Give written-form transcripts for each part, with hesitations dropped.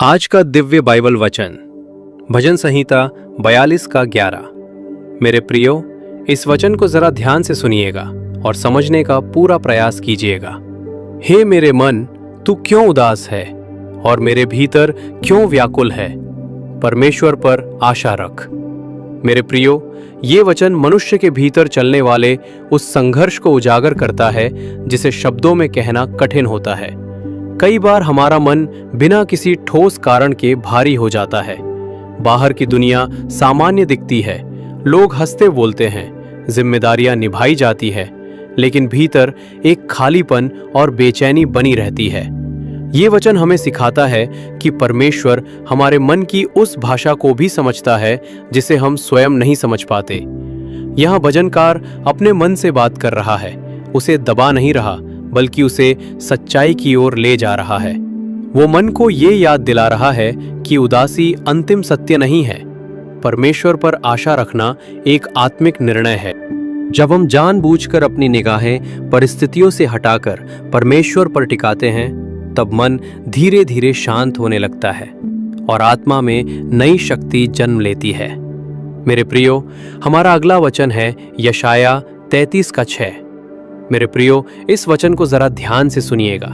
आज का दिव्य बाइबल वचन भजन संहिता 42 का 11। मेरे प्रियो, इस वचन को जरा ध्यान से सुनिएगा और समझने का पूरा प्रयास कीजिएगा। हे मेरे मन, तू क्यों उदास है और मेरे भीतर क्यों व्याकुल है? परमेश्वर पर आशा रख। मेरे प्रियो, ये वचन मनुष्य के भीतर चलने वाले उस संघर्ष को उजागर करता है जिसे शब्दों में कहना कठिन होता है। कई बार हमारा मन बिना किसी ठोस कारण के भारी हो जाता है। बाहर की दुनिया सामान्य दिखती है, लोग हंसते बोलते हैं, जिम्मेदारियां निभाई जाती है, लेकिन भीतर एक खालीपन और बेचैनी बनी रहती है। ये वचन हमें सिखाता है कि परमेश्वर हमारे मन की उस भाषा को भी समझता है जिसे हम स्वयं नहीं समझ पाते। यहाँ भजनकार अपने मन से बात कर रहा है, उसे दबा नहीं रहा बल्कि उसे सच्चाई की ओर ले जा रहा है। वो मन को ये याद दिला रहा है कि उदासी अंतिम सत्य नहीं है। परमेश्वर पर आशा रखना एक आत्मिक निर्णय है। जब हम जानबूझकर अपनी निगाहें परिस्थितियों से हटाकर परमेश्वर पर टिकाते हैं, तब मन धीरे धीरे शांत होने लगता है और आत्मा में नई शक्ति जन्म लेती है। मेरे प्रियो, हमारा अगला वचन है यशाया 33 का 6। मेरे प्रियो, इस वचन को जरा ध्यान से सुनिएगा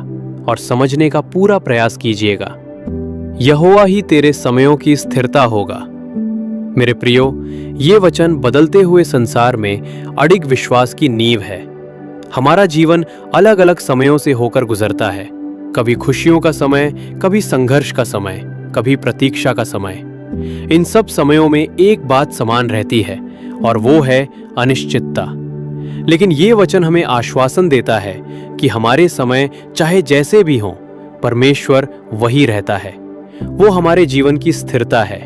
और समझने का पूरा प्रयास कीजिएगा। यहोवा ही तेरे समयों की स्थिरता होगा। मेरे प्रियो, ये वचन बदलते हुए संसार में अडिग विश्वास की नींव है। हमारा जीवन अलग अलग समयों से होकर गुजरता है। कभी खुशियों का समय, कभी संघर्ष का समय, कभी प्रतीक्षा का समय। इन सब समयों में एक बात समान रहती है और वो है अनिश्चितता। लेकिन ये वचन हमें आश्वासन देता है कि हमारे समय चाहे जैसे भी हों, परमेश्वर वही रहता है। वो हमारे जीवन की स्थिरता है।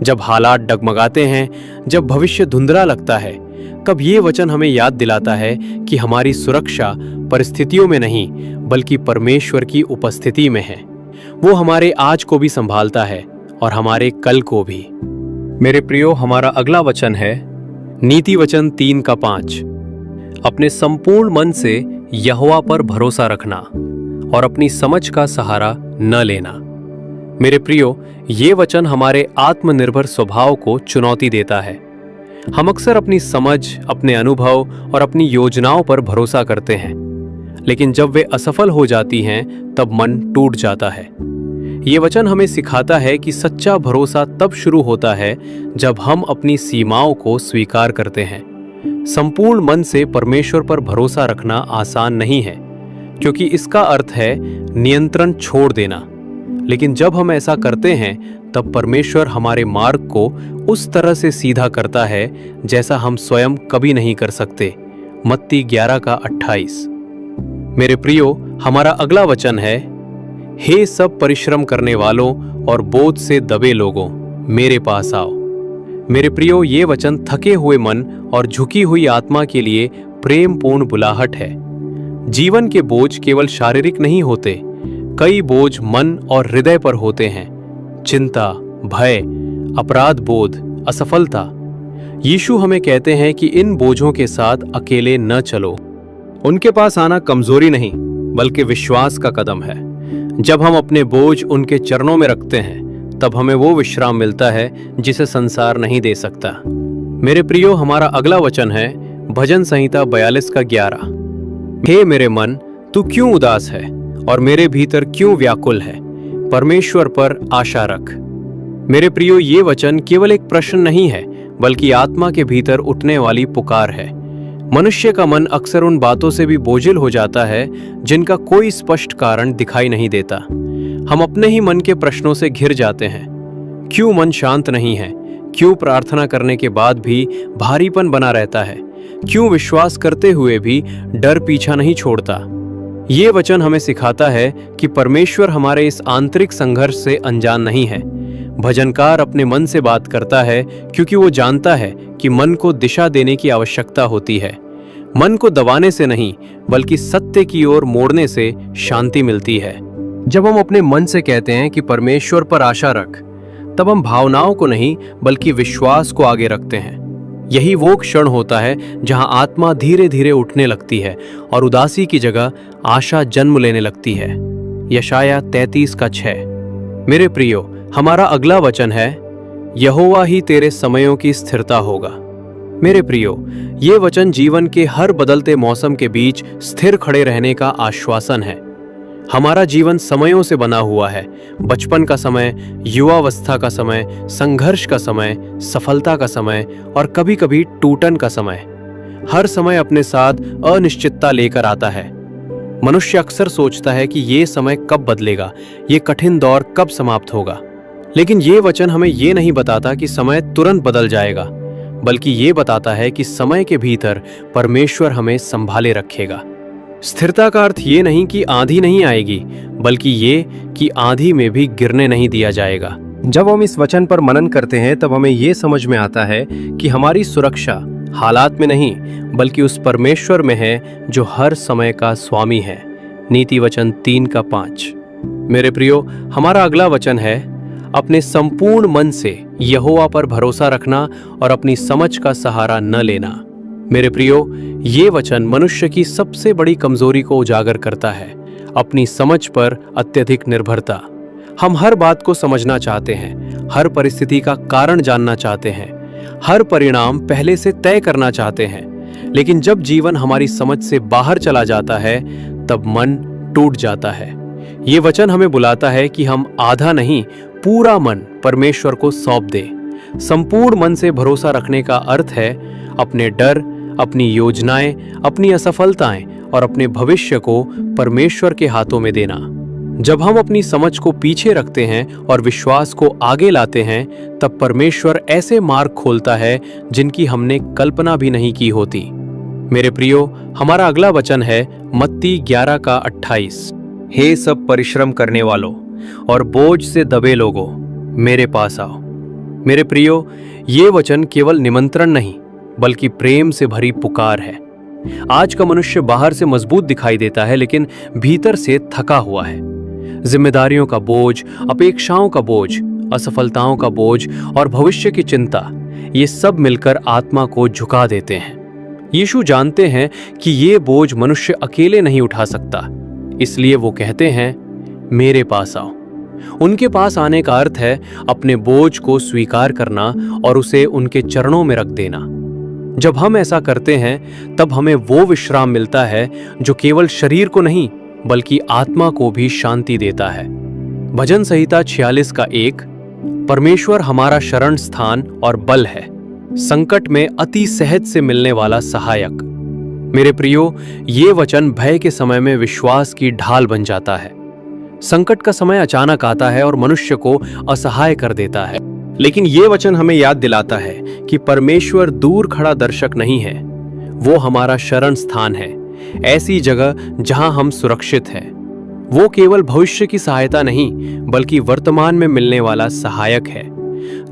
जब हालात डगमगाते हैं, जब भविष्य धुंधला लगता है, कब ये वचन हमें याद दिलाता है कि हमारी सुरक्षा परिस्थितियों में नहीं बल्कि परमेश्वर की उपस्थिति में है। वो हमारे आज को भी संभालता है और हमारे कल को भी। मेरे प्रियो, हमारा अगला वचन है नीति वचन 3 का 5। अपने संपूर्ण मन से यहोवा पर भरोसा रखना और अपनी समझ का सहारा न लेना। मेरे प्रियो, ये वचन हमारे आत्मनिर्भर स्वभाव को चुनौती देता है। हम अक्सर अपनी समझ, अपने अनुभव और अपनी योजनाओं पर भरोसा करते हैं, लेकिन जब वे असफल हो जाती हैं तब मन टूट जाता है। ये वचन हमें सिखाता है कि सच्चा भरोसा तब शुरू होता है जब हम अपनी सीमाओं को स्वीकार करते हैं। संपूर्ण मन से परमेश्वर पर भरोसा रखना आसान नहीं है, क्योंकि इसका अर्थ है नियंत्रण छोड़ देना। लेकिन जब हम ऐसा करते हैं तब परमेश्वर हमारे मार्ग को उस तरह से सीधा करता है जैसा हम स्वयं कभी नहीं कर सकते। मत्ती 11 का 28। मेरे प्रियो, हमारा अगला वचन है हे सब परिश्रम करने वालों और बोझ से दबे लोगों, मेरे पास आओ। मेरे प्रियो, ये वचन थके हुए मन और झुकी हुई आत्मा के लिए प्रेमपूर्ण बुलाहट है। जीवन के बोझ केवल शारीरिक नहीं होते, कई बोझ मन और हृदय पर होते हैं। चिंता, भय, अपराध बोध, असफलता। यीशु हमें कहते हैं कि इन बोझों के साथ अकेले न चलो। उनके पास आना कमजोरी नहीं बल्कि विश्वास का कदम है। जब हम अपने बोझ उनके चरणों में रखते हैं तब हमें वो विश्राम मिलता है जिसे संसार नहीं दे सकता। मेरे प्रियो, हमारा अगला वचन है भजन संहिता 42 का 11। हे मेरे मन, तू क्यों उदास है और मेरे भीतर क्यों व्याकुल है? परमेश्वर पर आशा रख। मेरे प्रियो, ये वचन केवल एक प्रश्न नहीं है बल्कि आत्मा के भीतर उठने वाली पुकार है। मनुष्य का मन अक्सर उन बातों से भी बोझिल हो जाता है जिनका कोई स्पष्ट कारण दिखाई नहीं देता। हम अपने ही मन के प्रश्नों से घिर जाते हैं। क्यों मन शांत नहीं है? क्यों प्रार्थना करने के बाद भी भारीपन बना रहता है? क्यों विश्वास करते हुए भी डर पीछा नहीं छोड़ता? ये वचन हमें सिखाता है कि परमेश्वर हमारे इस आंतरिक संघर्ष से अनजान नहीं है। भजनकार अपने मन से बात करता है क्योंकि वो जानता है कि मन को दिशा देने की आवश्यकता होती है। मन को दबाने से नहीं बल्कि सत्य की ओर मोड़ने से शांति मिलती है। जब हम अपने मन से कहते हैं कि परमेश्वर पर आशा रख, तब हम भावनाओं को नहीं बल्कि विश्वास को आगे रखते हैं। यही वो क्षण होता है जहां आत्मा धीरे धीरे उठने लगती है और उदासी की जगह आशा जन्म लेने लगती है। यशाया 33 का 6। मेरे प्रियो, हमारा अगला वचन है, यहोवा ही तेरे समयों की स्थिरता होगा। मेरे प्रियो, ये वचन जीवन के हर बदलते मौसम के बीच स्थिर खड़े रहने का आश्वासन है। हमारा जीवन समयों से बना हुआ है। बचपन का समय, युवावस्था का समय, संघर्ष का समय, सफलता का समय और कभी कभी टूटन का समय। हर समय अपने साथ अनिश्चितता लेकर आता है। मनुष्य अक्सर सोचता है कि ये समय कब बदलेगा, ये कठिन दौर कब समाप्त होगा। लेकिन ये वचन हमें ये नहीं बताता कि समय तुरंत बदल जाएगा, बल्कि ये बताता है कि समय के भीतर परमेश्वर हमें संभाले रखेगा। स्थिरता का अर्थ ये नहीं कि आंधी नहीं आएगी, बल्कि ये कि आंधी में भी गिरने नहीं दिया जाएगा। जब हम इस वचन पर मनन करते हैं तब हमें ये समझ में आता है कि हमारी सुरक्षा हालात में नहीं, बल्कि उस परमेश्वर में है जो हर समय का स्वामी है। नीति वचन 3:5। मेरे प्रियो, हमारा अगला वचन है, अपने संपूर्ण मन से यहोवा पर भरोसा रखना और अपनी समझ का सहारा न लेना। मेरे प्रियो, ये वचन मनुष्य की सबसे बड़ी कमजोरी को उजागर करता है, अपनी समझ पर अत्यधिक निर्भरता। हम हर बात को समझना चाहते हैं, हर परिस्थिति का कारण जानना चाहते हैं, हर परिणाम पहले से तय करना चाहते हैं। लेकिन जब जीवन हमारी समझ से बाहर चला जाता है तब मन टूट जाता है। ये वचन हमें बुलाता है कि हम आधा नहीं, पूरा मन परमेश्वर को सौंप दें। संपूर्ण मन से भरोसा रखने का अर्थ है अपने डर, अपनी योजनाएं, अपनी असफलताएं और अपने भविष्य को परमेश्वर के हाथों में देना। जब हम अपनी समझ को पीछे रखते हैं और विश्वास को आगे लाते हैं, तब परमेश्वर ऐसे मार्ग खोलता है जिनकी हमने कल्पना भी नहीं की होती। मेरे प्रियो, हमारा अगला वचन है मत्ती 11:28। हे सब परिश्रम करने वालों और बोझ से दबे लोगों, मेरे पास आओ। मेरे प्रियो, ये वचन केवल निमंत्रण नहीं, बल्कि प्रेम से भरी पुकार है। आज का मनुष्य बाहर से मजबूत दिखाई देता है, लेकिन भीतर से थका हुआ है। जिम्मेदारियों का बोझ, अपेक्षाओं का बोझ, असफलताओं का बोझ और भविष्य की चिंता, ये सब मिलकर आत्मा को झुका देते हैं। यीशु जानते हैं कि ये बोझ मनुष्य अकेले नहीं उठा सकता, इसलिए वो कहते हैं, मेरे पास आओ। उनके पास आने का अर्थ है अपने बोझ को स्वीकार करना और उसे उनके चरणों में रख देना। जब हम ऐसा करते हैं तब हमें वो विश्राम मिलता है जो केवल शरीर को नहीं, बल्कि आत्मा को भी शांति देता है। भजन संहिता 46:1। परमेश्वर हमारा शरण स्थान और बल है, संकट में अति सहज से मिलने वाला सहायक। मेरे प्रियो, ये वचन भय के समय में विश्वास की ढाल बन जाता है। संकट का समय अचानक आता है और मनुष्य को असहाय कर देता है, लेकिन ये वचन हमें याद दिलाता है कि परमेश्वर दूर खड़ा दर्शक नहीं है, वो हमारा शरण स्थान है, ऐसी जगह जहां हम सुरक्षित हैं। वो केवल भविष्य की सहायता नहीं, बल्कि वर्तमान में मिलने वाला सहायक है।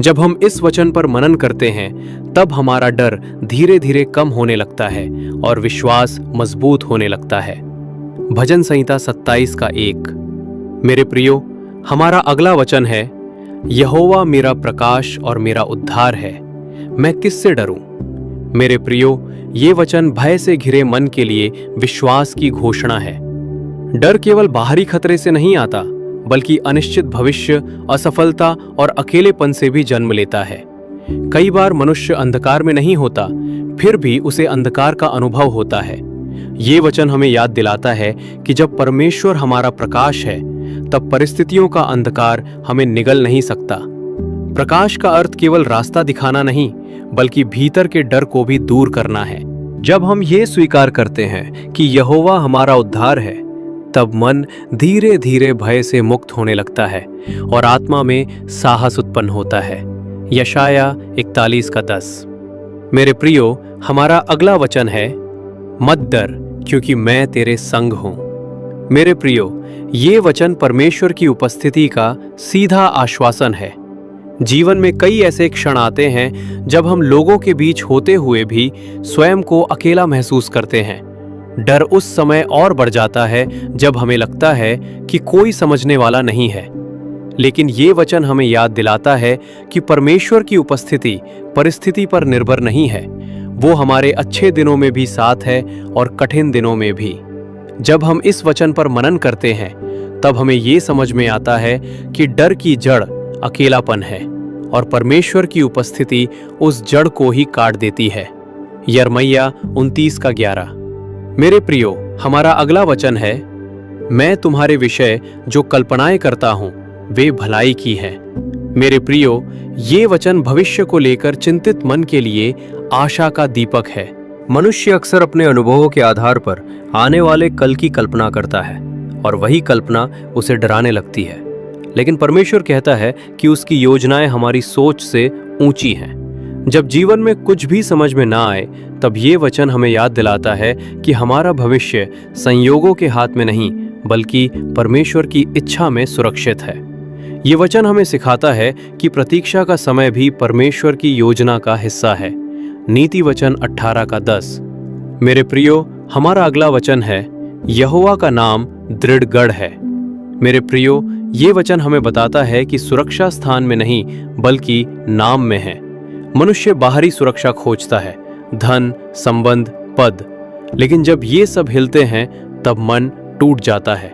जब हम इस वचन पर मनन करते हैं तब हमारा डर धीरे धीरे कम होने लगता है और विश्वास मजबूत होने लगता है। भजन संहिता 27:1। मेरे प्रियो, हमारा अगला वचन है, यहोवा मेरा प्रकाश और मेरा उद्धार है, मैं किससे डरूं। मेरे प्रियो, ये वचन भय से घिरे मन के लिए विश्वास की घोषणा है। डर केवल बाहरी खतरे से नहीं आता, बल्कि अनिश्चित भविष्य, असफलता और अकेलेपन से भी जन्म लेता है। कई बार मनुष्य अंधकार में नहीं होता, फिर भी उसे अंधकार का अनुभव होता है। ये वचन हमें याद दिलाता है कि जब परमेश्वर हमारा प्रकाश है, तब परिस्थितियों का अंधकार हमें निगल नहीं सकता। प्रकाश का अर्थ केवल रास्ता दिखाना नहीं, बल्कि भीतर के डर को भी दूर करना है। जब हम ये स्वीकार करते हैं कि यहोवा हमारा उद्धार है, तब मन धीरे धीरे भय से मुक्त होने लगता है और आत्मा में साहस उत्पन्न होता है। यशाया 41:10। मेरे प्रियो, हमारा अगला वचन है, मत डर, क्योंकि मैं तेरे संग हूं। मेरे प्रियो, ये वचन परमेश्वर की उपस्थिति का सीधा आश्वासन है। जीवन में कई ऐसे क्षण आते हैं जब हम लोगों के बीच होते हुए भी स्वयं को अकेला महसूस करते हैं। डर उस समय और बढ़ जाता है जब हमें लगता है कि कोई समझने वाला नहीं है। लेकिन ये वचन हमें याद दिलाता है कि परमेश्वर की उपस्थिति परिस्थिति पर निर्भर नहीं है, वो हमारे अच्छे दिनों में भी साथ है और कठिन दिनों में भी। जब हम इस वचन पर मनन करते हैं तब हमें ये समझ में आता है कि डर की जड़ अकेलापन है और परमेश्वर की उपस्थिति उस जड़ को ही काट देती है। यिर्मयाह 29:11। मेरे प्रियो, हमारा अगला वचन है, मैं तुम्हारे विषय जो कल्पनाएं करता हूं वे भलाई की हैं। मेरे प्रियो, ये वचन भविष्य को लेकर चिंतित मन के लिए आशा का दीपक है। मनुष्य अक्सर अपने अनुभवों के आधार पर आने वाले कल की कल्पना करता है और वही कल्पना उसे डराने लगती है। लेकिन परमेश्वर कहता है कि उसकी योजनाएं हमारी सोच से ऊंची हैं। जब जीवन में कुछ भी समझ में ना आए, तब ये वचन हमें याद दिलाता है कि हमारा भविष्य संयोगों के हाथ में नहीं बल्कि परमेश्वर की इच्छा में सुरक्षित है। ये वचन हमें सिखाता है कि प्रतीक्षा का समय भी परमेश्वर की योजना का हिस्सा है। नीति वचन 18:10। मेरे प्रियो, हमारा अगला वचन है, यहोवा का नाम दृढ़ गढ़ है। मेरे प्रियो, ये वचन हमें बताता है कि सुरक्षा स्थान में नहीं बल्कि नाम में है। मनुष्य बाहरी सुरक्षा खोजता है, धन, संबंध, पद, लेकिन जब ये सब हिलते हैं तब मन टूट जाता है।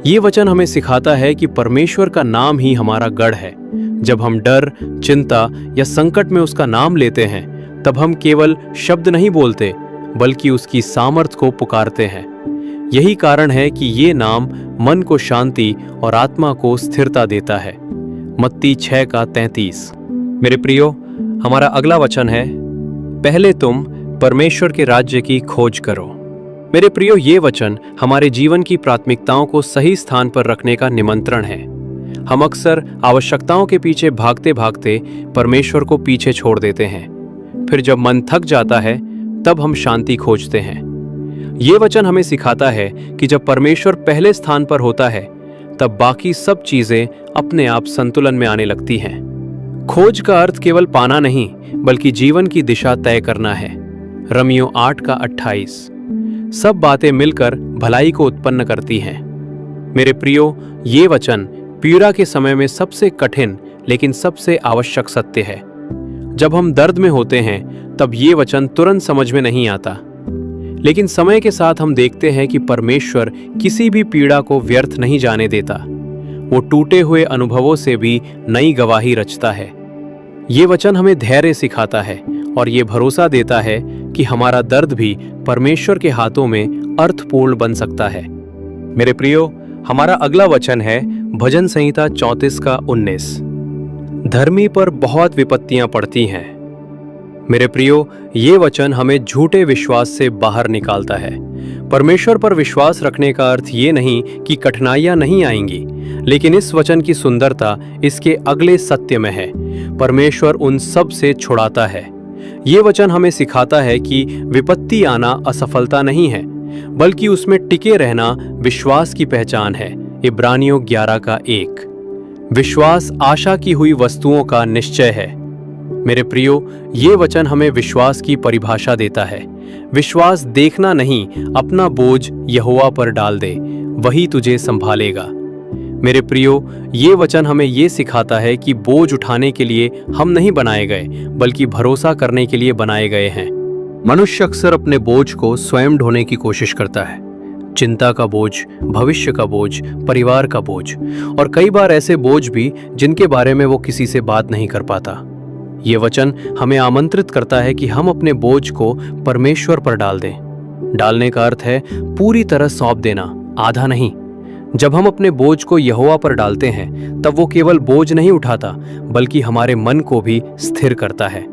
ये वचन हमें सिखाता है कि परमेश्वर का नाम ही हमारा गढ़ है। जब हम डर, चिंता या संकट में उसका नाम लेते हैं, तब हम केवल शब्द नहीं बोलते बल्कि उसकी सामर्थ्य को पुकारते हैं। यही कारण है कि ये नाम मन को शांति और आत्मा को स्थिरता देता है। मत्ती 6:33। मेरे प्रियो, हमारा अगला वचन है, पहले तुम परमेश्वर के राज्य की खोज करो। मेरे प्रियो, ये वचन हमारे जीवन की प्राथमिकताओं को सही स्थान पर रखने का निमंत्रण है। हम अक्सर आवश्यकताओं के पीछे भागते भागते परमेश्वर को पीछे छोड़ देते हैं। फिर जब मन थक जाता है तब हम शांति खोजते हैं। ये वचन हमें सिखाता है कि जब परमेश्वर पहले स्थान पर होता है तब बाकी सब चीजें अपने आप संतुलन में आने लगती हैं। खोज का अर्थ केवल पाना नहीं बल्कि जीवन की दिशा तय करना है। रोमियो 8:28। सब बातें मिलकर भलाई को उत्पन्न करती हैं। मेरे प्रियो, ये वचन पीड़ा के समय में सबसे कठिन लेकिन सबसे आवश्यक सत्य है। जब हम दर्द में होते हैं तब ये वचन तुरंत समझ में नहीं आता, लेकिन समय के साथ हम देखते हैं कि परमेश्वर किसी भी पीड़ा को व्यर्थ नहीं जाने देता। वो टूटे हुए अनुभवों से भी नई गवाही रचता है। ये वचन हमें धैर्य सिखाता है और ये भरोसा देता है कि हमारा दर्द भी परमेश्वर के हाथों में अर्थपूर्ण बन सकता है। मेरे प्रियो, हमारा अगला वचन है भजन संहिता 34:19। धर्मी पर बहुत विपत्तियां पड़ती हैं। मेरे प्रियो, ये वचन हमें झूठे विश्वास से बाहर निकालता है। परमेश्वर पर विश्वास रखने का अर्थ ये नहीं कि कठिनाइयां नहीं आएंगी, लेकिन इस वचन की सुंदरता इसके अगले सत्य में है। परमेश्वर उन सब से छुड़ाता है। ये वचन हमें सिखाता है कि विपत्ति आना असफलता नहीं है बल्कि उसमें टिके रहना विश्वास की पहचान है। इब्रानियों 11:1। विश्वास आशा की हुई वस्तुओं का निश्चय है। मेरे प्रियो, ये वचन हमें विश्वास की परिभाषा देता है। विश्वास देखना नहीं, अपना बोझ यहोवा पर डाल दे, वही तुझे संभालेगा। मेरे प्रियो, ये वचन हमें ये सिखाता है कि बोझ उठाने के लिए हम नहीं बनाए गए बल्कि भरोसा करने के लिए बनाए गए हैं। मनुष्य अक्सर अपने बोझ को स्वयं ढोने की कोशिश करता है। चिंता का बोझ, भविष्य का बोझ, परिवार का बोझ और कई बार ऐसे बोझ भी जिनके बारे में वो किसी से बात नहीं कर पाता। ये वचन हमें आमंत्रित करता है कि हम अपने बोझ को परमेश्वर पर डाल दें। डालने का अर्थ है पूरी तरह सौंप देना, आधा नहीं। जब हम अपने बोझ को यहोवा पर डालते हैं तब वो केवल बोझ नहीं उठाता बल्कि हमारे मन को भी स्थिर करता है।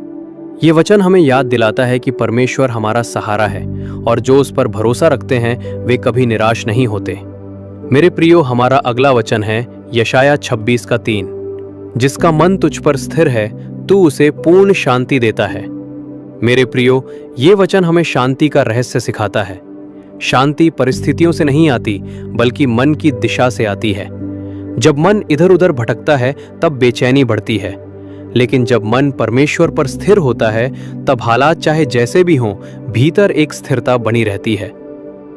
ये वचन हमें याद दिलाता है कि परमेश्वर हमारा सहारा है और जो उस पर भरोसा रखते हैं वे कभी निराश नहीं होते। मेरे प्रियो, हमारा अगला वचन है यशायाह 26:3। जिसका मन तुझ पर स्थिर है तू उसे पूर्ण शांति देता है। मेरे प्रियो, ये वचन हमें शांति का रहस्य सिखाता है। शांति परिस्थितियों से नहीं आती बल्कि मन की दिशा से आती है। जब मन इधर उधर भटकता है तब बेचैनी बढ़ती है, लेकिन जब मन परमेश्वर पर स्थिर होता है तब हालात चाहे जैसे भी हों, भीतर एक स्थिरता बनी रहती है।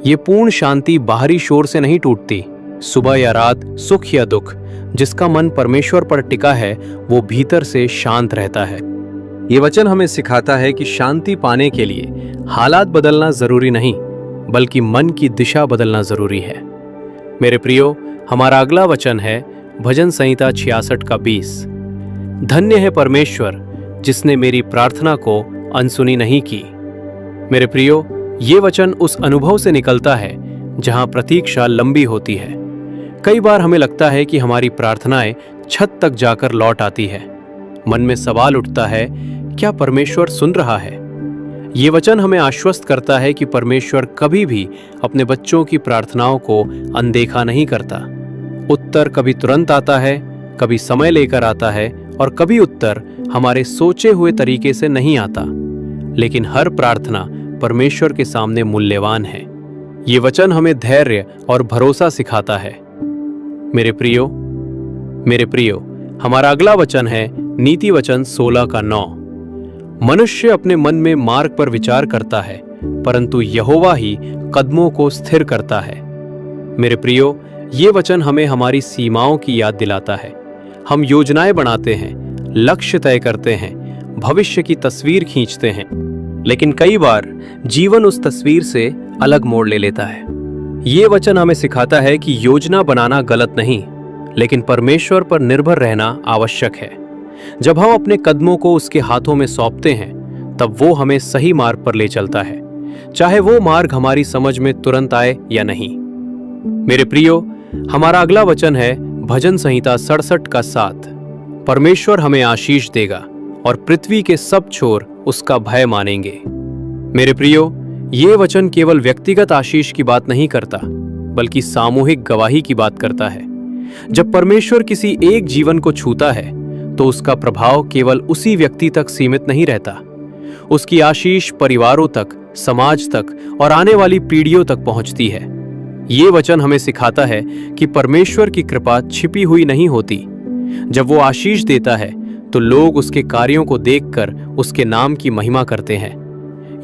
ये पूर्ण शांति बाहरी शोर से नहीं टूटती। सुबह या रात, सुख या दुख, जिसका मन परमेश्वर पर टिका है वो भीतर से शांत रहता है। ये वचन हमें सिखाता है कि शांति पाने के लिए हालात बदलना जरूरी नहीं बल्कि मन की दिशा बदलना जरूरी है। मेरे प्रियो, हमारा अगला वचन है भजन संहिता 66 का 20। धन्य है परमेश्वर जिसने मेरी प्रार्थना को अनसुनी नहीं की। मेरे प्रियो, ये वचन उस अनुभव से निकलता है जहां प्रतीक्षा लंबी होती है। कई बार हमें लगता है कि हमारी प्रार्थनाएं छत तक जाकर लौट आती है। मन में सवाल उठता है, क्या परमेश्वर सुन रहा है? ये वचन हमें आश्वस्त करता है कि परमेश्वर कभी भी अपने बच्चों की प्रार्थनाओं को अनदेखा नहीं करता। उत्तर कभी तुरंत आता है, कभी समय लेकर आता है और कभी उत्तर हमारे सोचे हुए तरीके से नहीं आता। लेकिन हर प्रार्थना परमेश्वर के सामने मूल्यवान है। ये वचन हमें धैर्य और भरोसा सिखाता है। मेरे प्रियो, हमारा अगला वचन है नीति वचन 16 का 9। मनुष्य अपने मन में मार्ग पर विचार करता है, परंतु यहोवा ही कदमों को स्थिर करता है। मेरे प्रियो, ये वचन हमें हमारी सीमाओं की याद दिलाता है। हम योजनाएं बनाते हैं, लक्ष्य तय करते हैं, भविष्य की तस्वीर खींचते हैं, लेकिन कई बार जीवन उस तस्वीर से अलग मोड़ ले लेता है। ये वचन हमें सिखाता है कि योजना बनाना गलत नहीं, लेकिन परमेश्वर पर निर्भर रहना आवश्यक है। जब हम अपने कदमों को उसके हाथों में सौंपते हैं, तब वो हमें सही मार्ग पर ले चलता है, चाहे वो मार्ग हमारी समझ में तुरंत आए या नहीं। मेरे प्रियो, हमारा अगला वचन है भजन संहिता 67 का 7। परमेश्वर हमें आशीष देगा और पृथ्वी के सब छोर उसका भय मानेंगे। मेरे प्रियो, ये वचन केवल व्यक्तिगत आशीष की बात नहीं करता, बल्कि सामूहिक गवाही की बात करता है। जब परमेश्वर किसी एक जीवन को छूता है, तो उसका प्रभाव केवल उसी व्यक्ति तक सीमित नहीं रहता। उसकी आशीष परिवारों तक, समाज तक और आने वाली पीढ़ियों तक पहुंचती है। ये वचन हमें सिखाता है कि परमेश्वर की कृपा छिपी हुई नहीं होती। जब वो आशीष देता है, तो लोग उसके कार्यों को देखकर उसके नाम की महिमा करते हैं।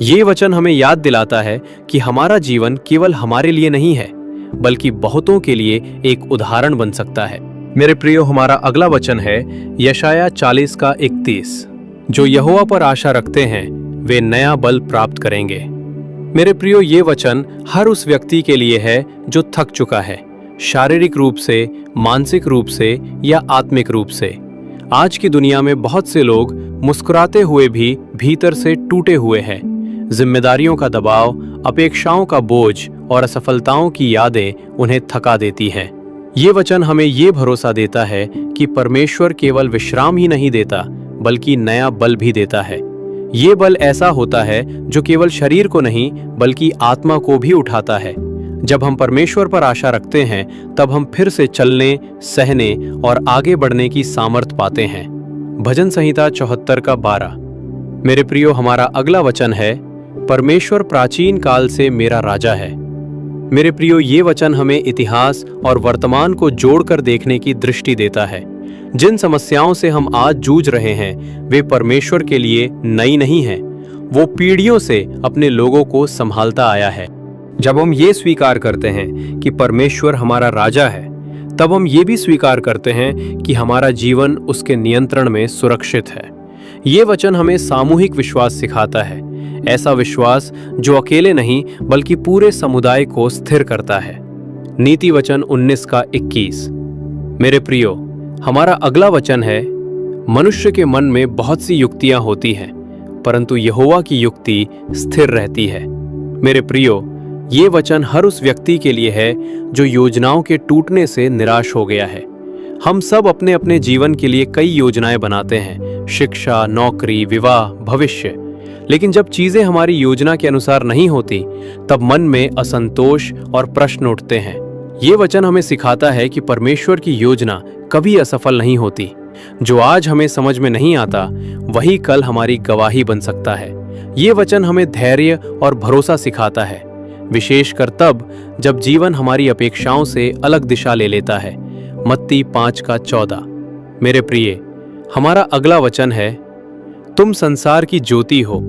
ये वचन हमें याद दिलाता है कि हमारा जीवन केवल हमारे लिए नहीं है, बल्कि बहुतों के लिए एक उदाहरण बन सकता है। मेरे प्रियो, हमारा अगला वचन है यशाया 40 का 31। जो यहोवा पर आशा रखते हैं वे नया बल प्राप्त करेंगे। मेरे प्रियो, ये वचन हर उस व्यक्ति के लिए है जो थक चुका है, शारीरिक रूप से, मानसिक रूप से या आत्मिक रूप से। आज की दुनिया में बहुत से लोग मुस्कुराते हुए भी भीतर से टूटे हुए हैं। जिम्मेदारियों का दबाव, अपेक्षाओं का बोझ और असफलताओं की यादें उन्हें थका देती हैं। ये वचन हमें ये भरोसा देता है कि परमेश्वर केवल विश्राम ही नहीं देता, बल्कि नया बल भी देता है। ये बल ऐसा होता है जो केवल शरीर को नहीं, बल्कि आत्मा को भी उठाता है। जब हम परमेश्वर पर आशा रखते हैं, तब हम फिर से चलने, सहने और आगे बढ़ने की सामर्थ पाते हैं। भजन संहिता 74 का 12। मेरे प्रियो, हमारा अगला वचन है परमेश्वर प्राचीन काल से मेरा राजा है। मेरे प्रियो, ये वचन हमें इतिहास और वर्तमान को जोड़कर देखने की दृष्टि देता है। जिन समस्याओं से हम आज जूझ रहे हैं, वे परमेश्वर के लिए नई नहीं हैं। वो पीढ़ियों से अपने लोगों को संभालता आया है। जब हम ये स्वीकार करते हैं कि परमेश्वर हमारा राजा है, तब हम ये भी स्वीकार करते हैं कि हमारा जीवन उसके नियंत्रण में सुरक्षित है। ये वचन हमें सामूहिक विश्वास सिखाता है, ऐसा विश्वास जो अकेले नहीं बल्कि पूरे समुदाय को स्थिर करता है। नीति वचन 19 का 21। मेरे प्रियो, हमारा अगला वचन है मनुष्य के मन में बहुत सी युक्तियां होती हैं, परंतु यहोवा की युक्ति स्थिर रहती है। मेरे प्रियो, ये वचन हर उस व्यक्ति के लिए है जो योजनाओं के टूटने से निराश हो गया है। हम सब अपने अपने जीवन के लिए कई योजनाएं बनाते हैं, शिक्षा, नौकरी, विवाह, भविष्य। लेकिन जब चीजें हमारी योजना के अनुसार नहीं होती, तब मन में असंतोष और प्रश्न उठते हैं। ये वचन हमें सिखाता है कि परमेश्वर की योजना कभी असफल नहीं होती। जो आज हमें समझ में नहीं आता, वही कल हमारी गवाही बन सकता है। ये वचन हमें धैर्य और भरोसा सिखाता है, विशेषकर तब जब जीवन हमारी अपेक्षाओं से अलग दिशा ले लेता है। मत्ती 5 का 14। मेरे प्रिय, हमारा अगला वचन है तुम संसार की ज्योति हो।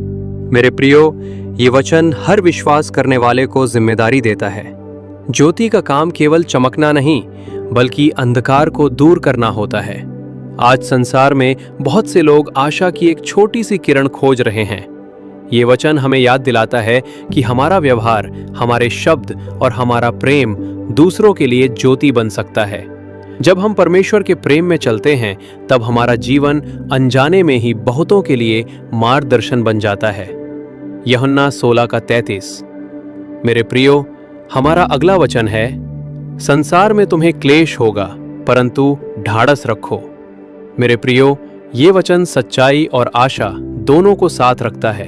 मेरे प्रियो, ये वचन हर विश्वास करने वाले को जिम्मेदारी देता है। ज्योति का काम केवल चमकना नहीं, बल्कि अंधकार को दूर करना होता है। आज संसार में बहुत से लोग आशा की एक छोटी सी किरण खोज रहे हैं। ये वचन हमें याद दिलाता है कि हमारा व्यवहार, हमारे शब्द और हमारा प्रेम दूसरों के लिए ज्योति बन सकता है। जब हम परमेश्वर के प्रेम में चलते हैं तब हमारा जीवन अनजाने में ही बहुतों के लिए मार्गदर्शन बन जाता है। यूहन्ना 16:33। मेरे प्रियो, हमारा अगला वचन है, संसार में तुम्हें क्लेश होगा परंतु ढाढ़स रखो। मेरे प्रियो, ये वचन सच्चाई और आशा दोनों को साथ रखता है।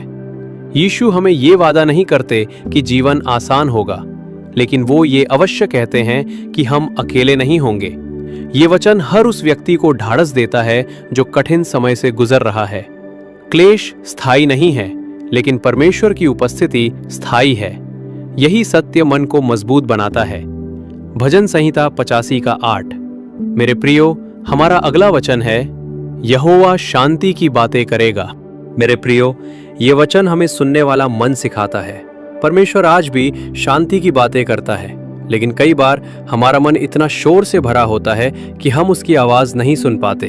यीशु हमें ये वादा नहीं करते कि जीवन आसान होगा, लेकिन वो ये अवश्य कहते हैं कि हम अकेले नहीं होंगे। ये वचन हर उस व्यक्ति को ढाढ़स देता है जो कठिन समय से गुजर रहा है। क्लेश स्थायी नहीं है, लेकिन परमेश्वर की उपस्थिति स्थायी है। यही सत्य मन को मजबूत बनाता है। भजन संहिता 85:8। मेरे प्रियो, हमारा अगला वचन है, यहोवा शांति की बातें करेगा। मेरे प्रियो, ये वचन हमें सुनने वाला मन सिखाता है। परमेश्वर आज भी शांति की बातें करता है, लेकिन कई बार हमारा मन इतना शोर से भरा होता है कि हम उसकी आवाज नहीं सुन पाते।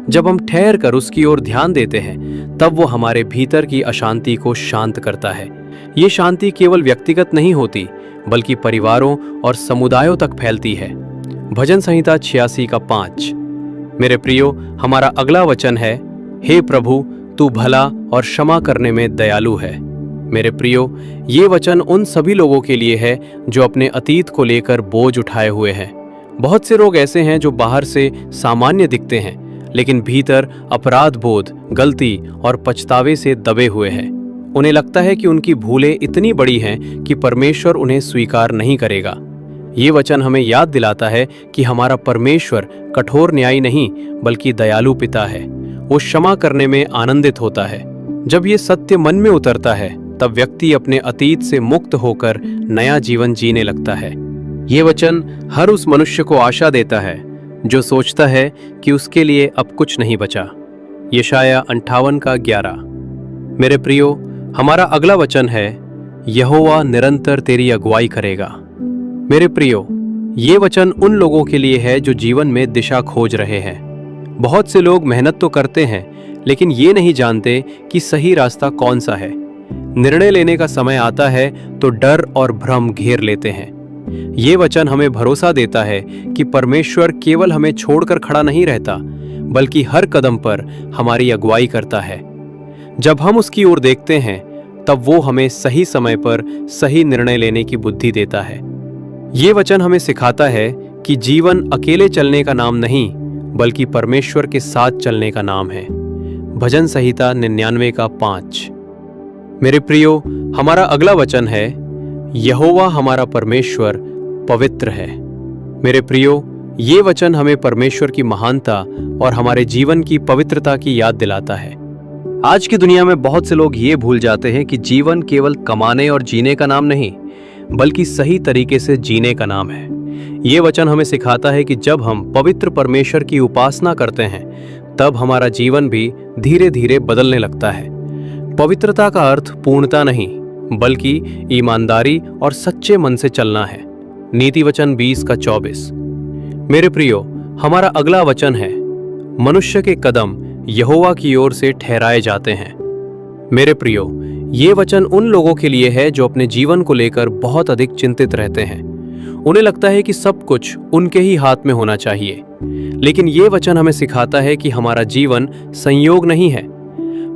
जब हम ठहर कर उसकी ओर ध्यान देते हैं तब वो हमारे भीतर की अशांति को शांत करता है। ये शांति केवल व्यक्तिगत नहीं होती, बल्कि परिवारों और समुदायों तक फैलती है। भजन संहिता 86:5। मेरे प्रियो, हमारा अगला वचन है, हे प्रभु, तू भला और क्षमा करने में दयालु है। मेरे प्रियो, ये वचन उन सभी लोगों के लिए है जो अपने अतीत को लेकर बोझ उठाए हुए हैं। बहुत से लोग ऐसे हैं जो बाहर से सामान्य दिखते हैं, लेकिन भीतर अपराध बोध, गलती और पछतावे से दबे हुए हैं। उन्हें लगता है कि उनकी भूलें इतनी बड़ी हैं कि परमेश्वर उन्हें स्वीकार नहीं करेगा। ये वचन हमें याद दिलाता है कि हमारा परमेश्वर कठोर न्यायी नहीं, बल्कि दयालु पिता है। वो क्षमा करने में आनंदित होता है। जब ये सत्य मन में उतरता है तब व्यक्ति अपने अतीत से मुक्त होकर नया जीवन जीने लगता है। ये वचन हर उस मनुष्य को आशा देता है जो सोचता है कि उसके लिए अब कुछ नहीं बचा। यशाया 58:11। मेरे प्रियो, हमारा अगला वचन है, यहोवा निरंतर तेरी अगुवाई करेगा। मेरे प्रियो, ये वचन उन लोगों के लिए है जो जीवन में दिशा खोज रहे हैं। बहुत से लोग मेहनत तो करते हैं, लेकिन ये नहीं जानते कि सही रास्ता कौन सा है। निर्णय लेने का समय आता है तो डर और भ्रम घेर लेते हैं। ये वचन हमें भरोसा देता है कि परमेश्वर केवल हमें छोड़कर खड़ा नहीं रहता, बल्कि हर कदम पर हमारी अगुवाई करता है। जब हम उसकी ओर देखते हैं तब वो हमें सही समय पर सही निर्णय लेने की बुद्धि देता है। ये वचन हमें सिखाता है कि जीवन अकेले चलने का नाम नहीं, बल्कि परमेश्वर के साथ चलने का नाम है। भजन संहिता 99:5। मेरे प्रियो, हमारा अगला वचन है, यहोवा हमारा परमेश्वर पवित्र है। मेरे प्रियो, ये वचन हमें परमेश्वर की महानता और हमारे जीवन की पवित्रता की याद दिलाता है। आज की दुनिया में बहुत से लोग ये भूल जाते हैं कि जीवन केवल कमाने और जीने का नाम नहीं, बल्कि सही तरीके से जीने का नाम है। ये वचन हमें सिखाता है कि जब हम पवित्र परमेश्वर की उपासना करते हैं तब हमारा जीवन भी धीरे धीरे बदलने लगता है। पवित्रता का अर्थ पूर्णता नहीं, बल्कि ईमानदारी और सच्चे मन से चलना है। नीति वचन 20:24। मेरे प्रियो, हमारा अगला वचन है, मनुष्य के कदम यहोवा की ओर से ठहराए जाते हैं। मेरे प्रियो, ये वचन उन लोगों के लिए है जो अपने जीवन को लेकर बहुत अधिक चिंतित रहते हैं। उन्हें लगता है कि सब कुछ उनके ही हाथ में होना चाहिए, लेकिन ये वचन हमें सिखाता है कि हमारा जीवन संयोग नहीं है।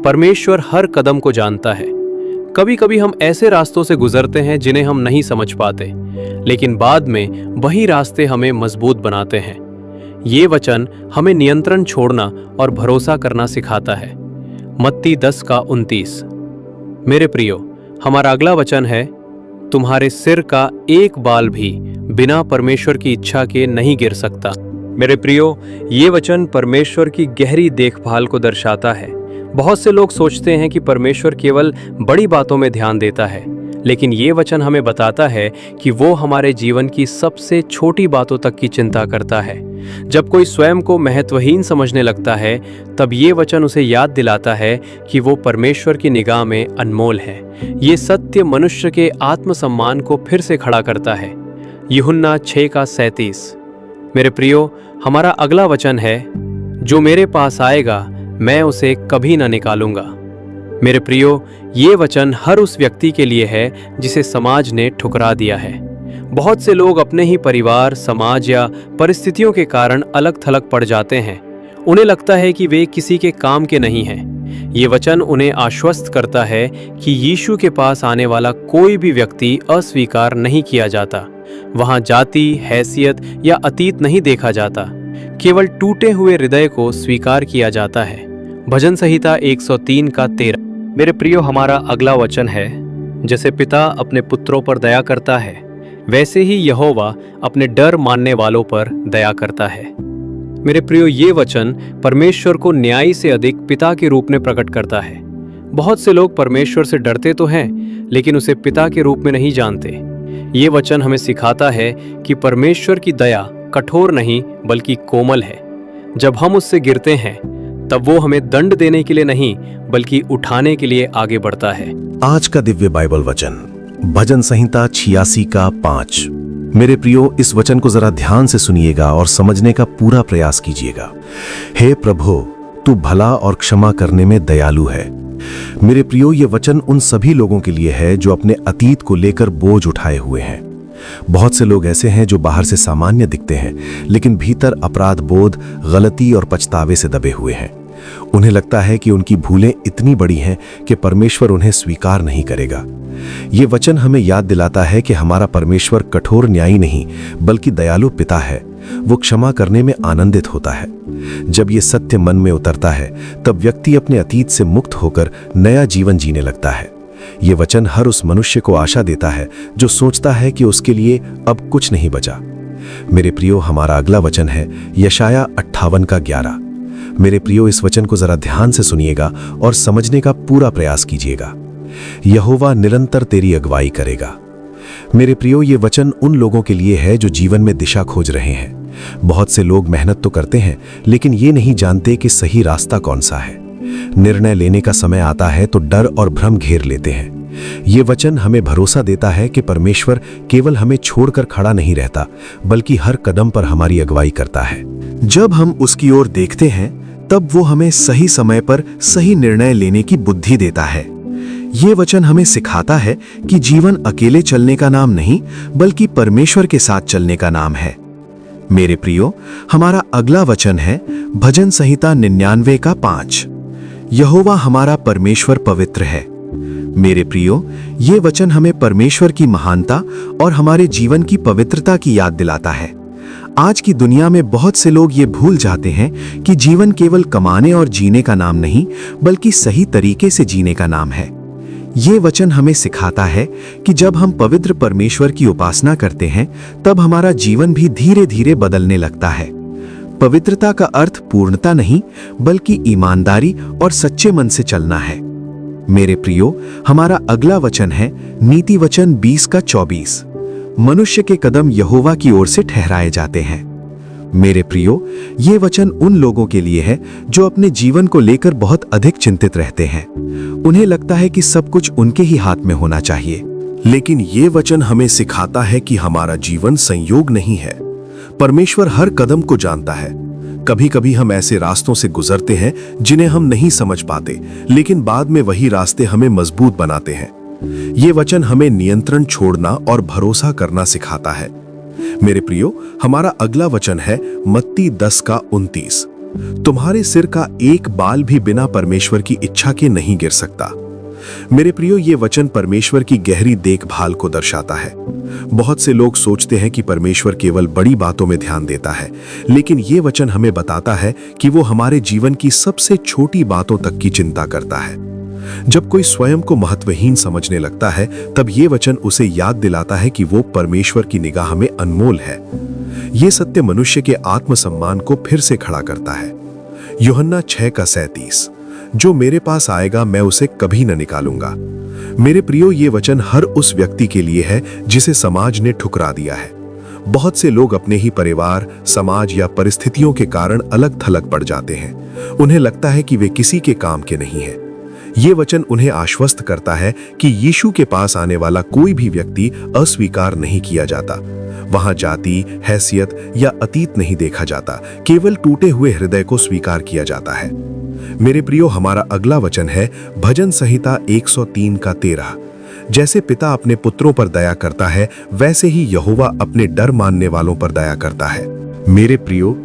परमेश्वर हर कदम को जानता है। कभी कभी हम ऐसे रास्तों से गुजरते हैं जिन्हें हम नहीं समझ पाते, लेकिन बाद में वही रास्ते हमें मजबूत बनाते हैं। ये वचन हमें नियंत्रण छोड़ना और भरोसा करना सिखाता है। मत्ती 10:29। मेरे प्रियो, हमारा अगला वचन है, तुम्हारे सिर का एक बाल भी बिना परमेश्वर की इच्छा के नहीं गिर सकता। मेरे प्रियो, ये वचन परमेश्वर की गहरी देखभाल को दर्शाता है। बहुत से लोग सोचते हैं कि परमेश्वर केवल बड़ी बातों में ध्यान देता है, लेकिन ये वचन हमें बताता है कि वो हमारे जीवन की सबसे छोटी बातों तक की चिंता करता है। जब कोई स्वयं को महत्वहीन समझने लगता है, तब ये वचन उसे याद दिलाता है कि वो परमेश्वर की निगाह में अनमोल है। ये सत्य मनुष्य के आत्मसम्मान को फिर से खड़ा करता है। यूहन्ना 6:37। मेरे प्रियो, हमारा अगला वचन है, जो मेरे पास आएगा मैं उसे कभी न निकालूंगा। मेरे प्रियो, ये वचन हर उस व्यक्ति के लिए है जिसे समाज ने ठुकरा दिया है। बहुत से लोग अपने ही परिवार, समाज या परिस्थितियों के कारण अलग थलग पड़ जाते हैं। उन्हें लगता है कि वे किसी के काम के नहीं हैं। ये वचन उन्हें आश्वस्त करता है कि यीशु के पास आने वाला कोई भी व्यक्ति अस्वीकार नहीं किया जाता। वहाँ जाति, हैसियत या अतीत नहीं देखा जाता, केवल टूटे हुए हृदय को स्वीकार किया जाता है। भजन संहिता 103 का 13। मेरे प्रियो, हमारा अगला वचन है, जैसे पिता अपने पुत्रों पर दया करता है, वैसे ही यहोवा अपने डर मानने वालों पर दया करता है। मेरे प्रियो, ये वचन परमेश्वर को न्याय से अधिक पिता के रूप में प्रकट करता है। बहुत से लोग परमेश्वर से डरते तो हैं, लेकिन उसे पिता के रूप में नहीं जानते। ये वचन हमें सिखाता है कि परमेश्वर की दया कठोर नहीं बल्कि कोमल है। जब हम उससे गिरते हैं तब वो हमें दंड देने के लिए नहीं बल्कि उठाने के लिए आगे बढ़ता है। आज का दिव्य बाइबल वचन भजन संहिता 86 का 5। मेरे प्रियो, इस वचन को जरा ध्यान से सुनिएगा और समझने का पूरा प्रयास कीजिएगा। हे प्रभु, तू भला और क्षमा करने में दयालु है। मेरे प्रियो, ये वचन उन सभी लोगों के लिए है जो अपने अतीत को लेकर बोझ उठाए हुए हैं। बहुत से लोग ऐसे हैं जो बाहर से सामान्य दिखते हैं, लेकिन भीतर अपराध बोध, गलती और पछतावे से दबे हुए हैं। उन्हें लगता है कि उनकी भूलें इतनी बड़ी हैं कि परमेश्वर उन्हें स्वीकार नहीं करेगा। ये वचन हमें याद दिलाता है कि हमारा परमेश्वर कठोर न्यायी नहीं बल्कि दयालु पिता है। वो क्षमा करने में आनंदित होता है। जब ये सत्य मन में उतरता है तब व्यक्ति अपने अतीत से मुक्त होकर नया जीवन जीने लगता है। ये वचन हर उस मनुष्य को आशा देता है जो सोचता है कि उसके लिए अब कुछ नहीं बचा। मेरे प्रियो, हमारा अगला वचन है यशाया 58 का 11। मेरे प्रियो, इस वचन को जरा ध्यान से सुनिएगा और समझने का पूरा प्रयास कीजिएगा। यहोवा निरंतर तेरी अगुवाई करेगा। मेरे प्रियो, ये वचन उन लोगों के लिए है जो जीवन में दिशा खोज रहे हैं। बहुत से लोग मेहनत तो करते हैं, लेकिन ये नहीं जानते कि सही रास्ता कौन सा है। निर्णय लेने का समय आता है तो डर और भ्रम घेर लेते हैं। ये वचन हमें भरोसा देता है कि परमेश्वर केवल हमें छोड़कर खड़ा नहीं रहता, बल्कि हर कदम पर हमारी अगुवाई करता है। जब हम उसकी ओर देखते हैं तब वो हमें सही समय पर सही निर्णय लेने की बुद्धि देता है। ये वचन हमें सिखाता है कि जीवन अकेले चलने का नाम नहीं बल्कि परमेश्वर के साथ चलने का नाम है। मेरे प्रियो, हमारा अगला वचन है भजन संहिता 99 का 5। यहोवा हमारा परमेश्वर पवित्र है। मेरे प्रियो, ये वचन हमें परमेश्वर की महानता और हमारे जीवन की पवित्रता की याद दिलाता है। आज की दुनिया में बहुत से लोग ये भूल जाते हैं कि जीवन केवल कमाने और जीने का नाम नहीं बल्कि सही तरीके से जीने का नाम है। ये वचन हमें सिखाता है कि जब हम पवित्र परमेश्वर की उपासना करते हैं तब हमारा जीवन भी धीरे धीरे बदलने लगता है। पवित्रता का अर्थ पूर्णता नहीं बल्कि ईमानदारी और सच्चे मन से चलना है। मेरे प्रियो, हमारा अगला वचन है नीति वचन 20 का 24। मनुष्य के कदम यहोवा की ओर से ठहराए जाते हैं। मेरे प्रियो, ये वचन उन लोगों के लिए है जो अपने जीवन को लेकर बहुत अधिक चिंतित रहते हैं। उन्हें लगता है कि सब कुछ उनके ही हाथ में होना चाहिए। लेकिन ये वचन हमें सिखाता है कि हमारा जीवन संयोग नहीं है। परमेश्वर हर कदम को जानता है। कभी कभी हम ऐसे रास्तों से गुजरते हैं जिन्हें हम नहीं समझ पाते, लेकिन बाद में वही रास्ते हमें मजबूत बनाते हैं। ये वचन हमें नियंत्रण छोड़ना और भरोसा करना सिखाता है। मेरे प्रियो, हमारा अगला वचन है मत्ती 10 का 29। तुम्हारे सिर का एक बाल भी बिना परमेश्वर की इच्छा के नहीं गिर सकता। मेरे प्रियो, ये वचन परमेश्वर की गहरी देखभाल को दर्शाता है। बहुत से लोग सोचते हैं कि परमेश्वर केवल बड़ी बातों में ध्यान देता है, लेकिन ये वचन हमें बताता है कि वो हमारे जीवन की सबसे छोटी बातों तक की चिंता करता है। जब कोई स्वयं को महत्वहीन समझने लगता है तब ये वचन उसे याद दिलाता है कि वो परमेश्वर की निगाह में अनमोल है। ये सत्य मनुष्य के आत्मसम्मान को फिर से खड़ा करता है। यूहन्ना 6 का 37। जो मेरे पास आएगा मैं उसे कभी न निकालूंगा। मेरे प्रियो, ये वचन हर उस व्यक्ति के लिए है जिसे समाज ने ठुकरा दिया है। बहुत से लोग अपने ही परिवार, समाज या परिस्थितियों के कारण अलग थलग पड़ जाते हैं। उन्हें लगता है कि वे किसी के काम के नहीं हैं। ये वचन उन्हें आश्वस्त करता है कि यीशु के पास आने वाला कोई भी व्यक्ति अस्वीकार नहीं किया जाता। वहां जाति, हैसियत या अतीत नहीं देखा जाता, केवल टूटे हुए हृदय को स्वीकार किया जाता है। मेरे प्रियो, हमारा अगला वचन है भजन संहिता 103 का 13। जैसे पिता अपने पुत्रों पर दया करता है, वैसे ही यहोवा अपने डर मानने वालों पर दया करता है। मेरे प्रियो,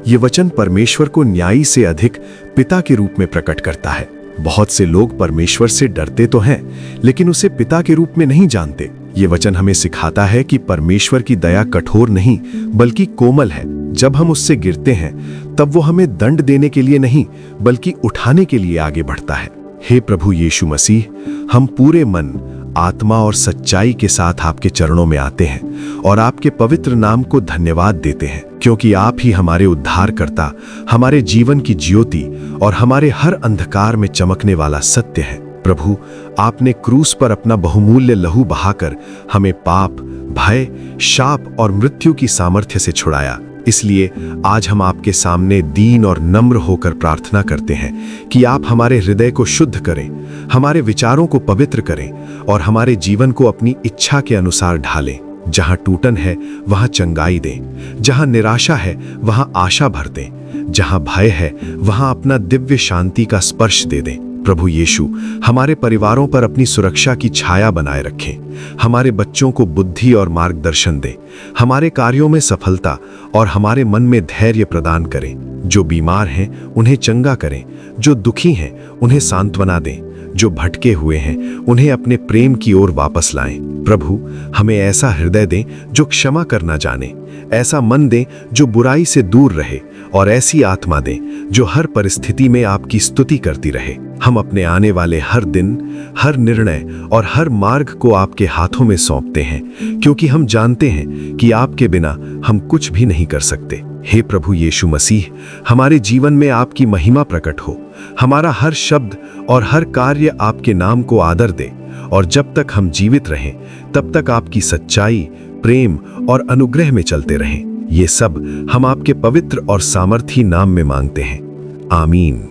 ये वचन परमेश्वर को न्यायी से अधिक पिता के रूप में प्रकट करता है। बहुत से लोग परमेश्वर से डरते तो हैं, लेकिन उसे पिता के रूप में नहीं जानते। ये वचन हमें सिखाता है कि परमेश्वर की दया कठोर नहीं बल्कि कोमल है। जब हम उससे गिरते हैं तब वो हमें दंड देने के लिए नहीं बल्कि उठाने के लिए आगे बढ़ता है। हे प्रभु यीशु मसीह, हम पूरे मन, आत्मा और सच्चाई के साथ आपके चरणों में आते हैं और आपके पवित्र नाम को धन्यवाद देते हैं, क्योंकि आप ही हमारे उद्धारकर्ता, हमारे जीवन की ज्योति और हमारे हर अंधकार में चमकने वाला सत्य है। प्रभु, आपने क्रूस पर अपना बहुमूल्य लहू बहाकर हमें पाप, भय, शाप और मृत्यु की सामर्थ्य से छुड़ाया। इसलिए आज हम आपके सामने दीन और नम्र होकर प्रार्थना करते हैं कि आप हमारे हृदय को शुद्ध करें, हमारे विचारों को पवित्र करें और हमारे जीवन को अपनी इच्छा के अनुसार ढालें। जहां टूटन है वहां चंगाई दें, जहां निराशा है वहां आशा भर दें, जहां भय है वहां अपना दिव्य शांति का स्पर्श दे दें। प्रभु यीशु, हमारे परिवारों पर अपनी सुरक्षा की छाया बनाए रखें, हमारे बच्चों को बुद्धि और मार्गदर्शन दें, हमारे कार्यों में सफलता और हमारे मन में धैर्य प्रदान करें। जो बीमार हैं उन्हें चंगा करें, जो दुखी हैं उन्हें सांत्वना दें, जो भटके हुए हैं उन्हें अपने प्रेम की ओर वापस लाएं। प्रभु, हमें ऐसा हृदय दें जो क्षमा करना जाने, ऐसा मन दें जो बुराई से दूर रहे और ऐसी आत्मा दें जो हर परिस्थिति में आपकी स्तुति करती रहे। हम अपने आने वाले हर दिन, हर निर्णय और हर मार्ग को आपके हाथों में सौंपते हैं, क्योंकि हम जानते हैं कि आपके बिना हम कुछ भी नहीं कर सकते। हे प्रभु यीशु मसीह, हमारे जीवन में आपकी महिमा प्रकट हो, हमारा हर शब्द और हर कार्य आपके नाम को आदर दे और जब तक हम जीवित रहें तब तक आपकी सच्चाई, प्रेम और अनुग्रह में चलते रहें। ये सब हम आपके पवित्र और सामर्थी नाम में मांगते हैं। आमीन।